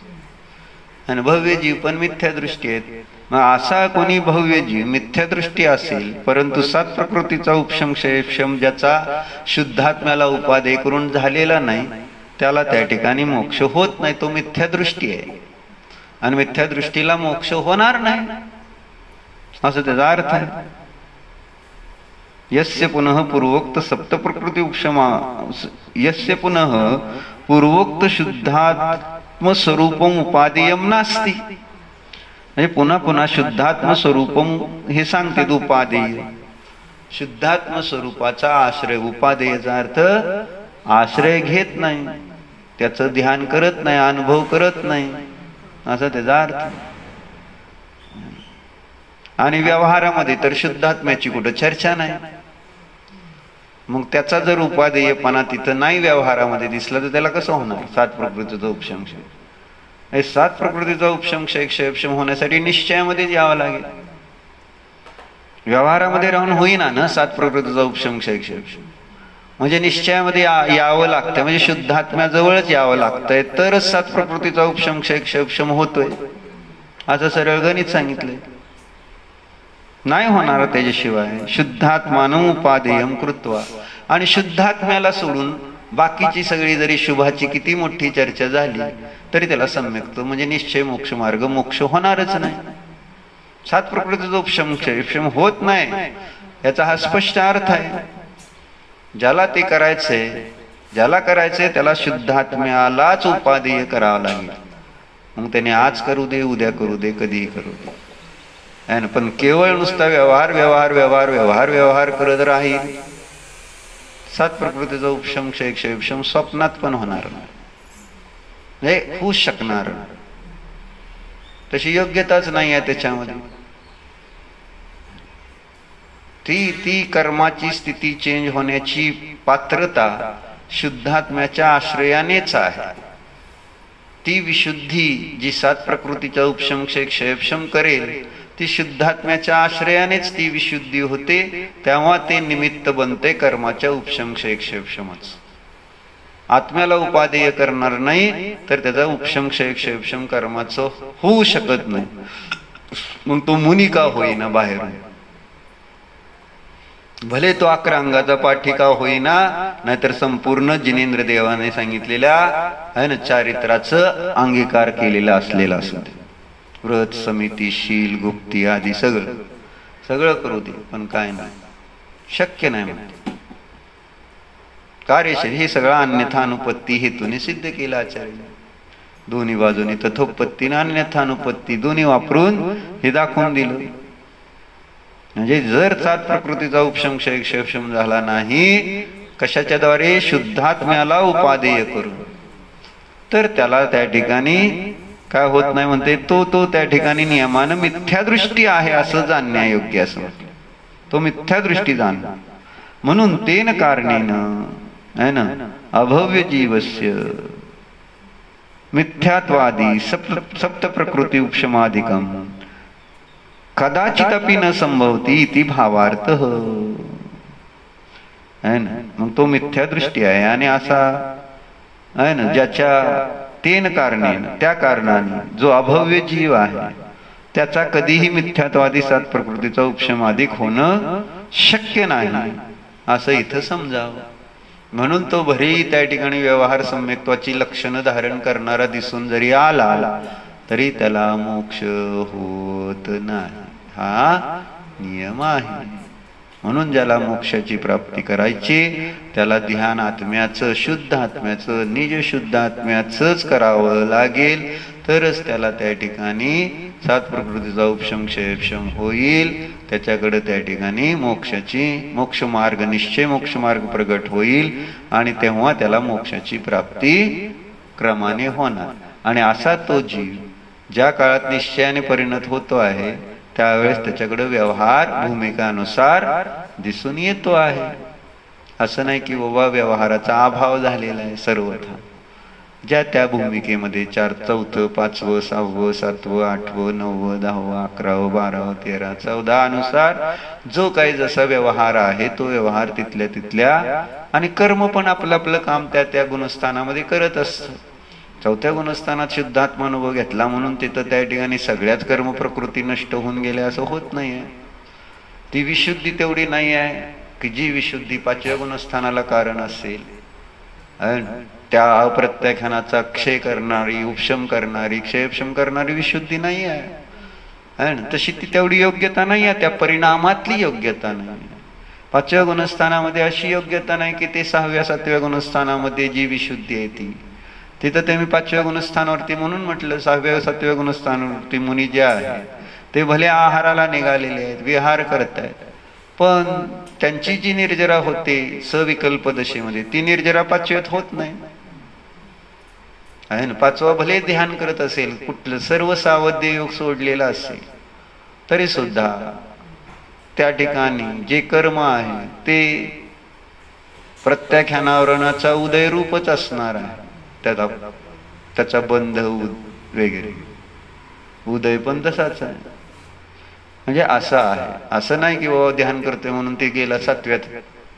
आणि भव्य जीव पण मिथ्या दृष्टी आहेत. मग असा कोणी भव्य जीव मिथ्या दृष्टी असेल परंतु 7 प्रकृतीचा उपशम क्षयक्षम ज्याचा शुद्धात्म्याला उपादेय करून झालेला नाही, त्याला त्या ठिकाणी मोक्ष होत नाही, तो मिथ्या दृष्टी आहे आणि मिथ्या दृष्टीला मोक्ष होणार नाही असं त्याचा अर्थ आहे. यस्य पुनः पूर्वोक्त सप्त प्रकृती उपशमा यस्य पुनः पूर्वोक्त शुद्धात्म स्वरूपम उपादेयम नास्ति, म्हणजे पुन्हा पुन्हा शुद्धात्म स्वरूपम हे सांगते उपादेय. शुद्धात्म स्वरूपाचा आश्रय, उपादेयचा अर्थ आश्रय घेत नाही, त्याचं ध्यान करत नाही, अनुभव करत नाही असा त्याचा अर्थ. आणि व्यवहारामध्ये तर शुद्धात्म्याची कुठं चर्चा नाही. मग त्याचा जर उपादेयपणा तिथं नाही व्यवहारामध्ये दिसला तर त्याला कसं होणार? सात प्रकृतीचा उपशमक्षय. हे सात प्रकृतीचा उपशमक्षय क्षयक्षम होण्यासाठी निश्चयामध्ये यावं लागेल. व्यवहारामध्ये राहून होईना ना सात प्रकृतीचा उपशमक्षय क्षयक्षम, म्हणजे निश्चयामध्ये यावं लागतं, म्हणजे शुद्धात्म्याजवळच यावं लागतंय तरच सात प्रकृतीचा उपशमक्षय क्षयक्षम होतोय असं सरळ गणित सांगितलंय. नाही होणार त्याच्याशिवाय. शुद्धात्मानं उपादेयम कृत्वा, आणि शुद्धात्म्याला सोडून बाकीची सगळी जरी शुभाची किती मोठी चर्चा झाली तरी त्याला सम्यक्त म्हणजे निश्चय मोक्ष मार्ग मोक्ष होणारच नाही. सात प्रकृतीचा उपशम होत नाही याचा हा स्पष्ट अर्थ आहे. ज्याला ते करायचंय, ज्याला करायचंय त्याला शुद्धात्म्यालाच उपादेय करावं लागेल. मग त्याने आज करू दे, उद्या करू दे, कधीही करू दे. पण केवळ नुसता व्यवहार व्यवहार व्यवहार व्यवहार व्यवहार करत राहील, सात प्रकृतीचा उपशम क्षय क्षयक्षम स्वप्नात पण होणार नाही, म्हणजे होऊ शकणार नाही. तशी योग्यताच नाही आहे त्याच्यामध्ये. ती कर्माची स्थिती चेंज होण्याची पात्रता शुद्धात्म्याच्या आश्रयानेच आहे. ती विशुद्धी जी सात प्रकृतीचा उपशम क्षय क्षयक्षम करेल ती शुद्धात्म्याच्या आश्रयानेच ती विशुद्धी होते. तेव्हा ते निमित्त बनते कर्माच्या उपशम क्षय क्षयक्षमच. आत्म्याला उपादेय करणार नाही तर त्याचा उपशम क्षय क्षयक्षम कर्माचं होऊ शकत नाही. मग तो मुनी का होईना बाहेरून, भले तो 11 अंगाचा पाठी का होईना, नाहीतर संपूर्ण जिनेंद्र देवाने सांगितलेल्या आहे ना चारित्राचं अंगीकार केलेला असलेला असू दे. व्रत समिती शील गुप्ती आदी सगळं सगळं करू दे, पण काय नाही, शक्य नाही म्हणते. कार्यशील हे सगळं अन्यथानुपत्ती हेतूने सिद्ध केलं आचार्य. दोन्ही बाजूनी तथोपत्ती आणि अन्यथानुपत्ती दोन्ही वापरून हे दाखवून दिलं. म्हणजे जर सात प्रकृतीचा उपशम क्षय क्षयक्षम झाला नाही कशाच्या द्वारे, शुद्धात्म्याला उपादेय करून, तर त्याला त्या ठिकाणी काय होत नाही म्हणते, तो त्या ठिकाणी नियमानं मिथ्या दृष्टी आहे असं जाणण्यायोग्य असं म्हटलं. तो मिथ्या दृष्टी जाण. म्हणून तेन कारणेनं है ना अभव्य जीवस्य मिथ्यात्वादी सप्त प्रकृती उपशमाधिकम कदाचित अपि न संभवती इति भावार्थ है ना. मग तो मिथ्या दृष्टी आहे. आणि असा आहे ना ज्याच्या तेन कारणाने, त्या कारणाने जो अभव्य जीव आहे त्याचा कधीही मिथ्यात्वादी सात प्रकृतीचा उपशमाधिक होणं शक्य नाही असं इथं समजावं. म्हणून तो भरी त्या ठिकाणी व्यवहार सम्यक्त्वाची लक्षणं धारण करणारा दिसून जरी आला तरी त्याला मोक्ष होत नाही, हा नियम आहे. म्हणून ज्याला मोक्षाची प्राप्ती करायची त्याला ध्यान आत्म्याचं, शुद्ध आत्म्याचं, निज शुद्ध आत्म्याचंच करावं लागेल. तरच त्याला त्या ठिकाणी सात प्रकृतीचा उपशम क्षयक्षम होईल. त्याच्याकडे त्या ठिकाणी मोक्ष मार्ग, निश्चय मोक्ष मार्ग प्रगट होईल आणि तेव्हा त्याला मोक्षाची प्राप्ती क्रमाने होणार. आणि असा तो जीव ज्या काळात निश्चयाने परिणत होतो आहे त्यावेळेस त्याच्याकडे व्यवहार भूमिकानुसार दिसून येतो आहे. असं नाही की बाबा व्यवहाराचा अभाव झालेला आहे सर्वथा. ज्या त्या भूमिकेमध्ये 4, 4, 5, 6, 7, 8, 9, 10, 11, 12, 13, 14 अनुसार जो काही जसा व्यवहार आहे तो व्यवहार तिथल्या तिथल्या, आणि कर्म पण आपलं आपलं काम त्या त्या गुणस्थानामध्ये करत असतं. 4थ्या गुणस्थानात शुद्धात्मानुभव घेतला म्हणून तिथं त्या ठिकाणी सगळ्याच कर्म प्रकृती नष्ट होऊन गेल्या असं होत नाहीये. ती विशुद्धी तेवढी नाही आहे की जी विशुद्धी 5व्या गुणस्थानाला कारण असेल. त्या अप्रत्याख्यानाचा क्षय करणारी, उपशम करणारी, क्षयक्षम करणारी विशुद्धी नाही आहे ना. तशी ती तेवढी योग्यता नाही आहे, त्या परिणामातली योग्यता नाही. 5व्या गुणस्थानामध्ये अशी योग्यता नाही की ते 6व्या 7व्या गुणस्थानामध्ये जी विशुद्धी आहे ती तिथं ते मी 5व्या गुणस्थानावरती म्हणून म्हटलं 6व्या 7व्या गुणस्थानावरती मुनी जे आहे ते भले आहाराला निघालेले आहेत, विहार करत आहेत, पण त्यांची जी निर्जरा होते सविकल्प दशेमध्ये ती निर्जरा 5व्यात होत नाही आहे ना. 5वा भले ध्यान करत असेल, कुठलं सर्व सावध्य योग सोडलेला असेल तरी सुद्धा त्या ठिकाणी जे कर्म आहे ते प्रत्याख्यानावरणाचा उदय रूपच असणार आहे. त्याचा बंध वगैरे उदय पण तसाच आहे. म्हणजे असं आहे, असं नाही की बाबा ध्यान करतोय म्हणून ते गेला 7व्यात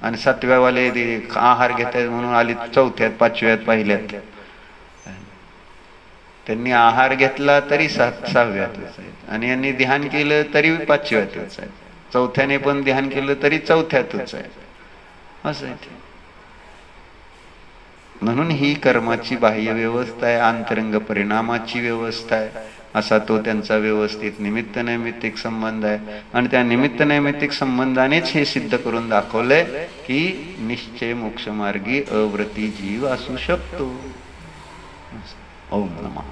आणि 7व्या वाले आहार घेत आहेत म्हणून आली 4थ्यात 5व्यात पहिल्यात. त्यांनी आहार घेतला तरी 6व्यातच आहेत आणि यांनी ध्यान केलं तरी 5व्यातच आहे. 4थ्याने पण ध्यान केलं तरी 4थ्यातच आहे. असं आहे ते. म्हणून ही कर्माची बाह्य व्यवस्था आहे, अंतरंग परिणामाची व्यवस्था आहे. असा तो त्यांचा व्यवस्थित निमित्त नैमित्तिक संबंध आहे. आणि त्या निमित्त नैमित्तिक संबंधानेच हे सिद्ध करून दाखवलंय की निश्चय मोक्षमार्गी अव्रती जीव असू शकतो. ओम नमः.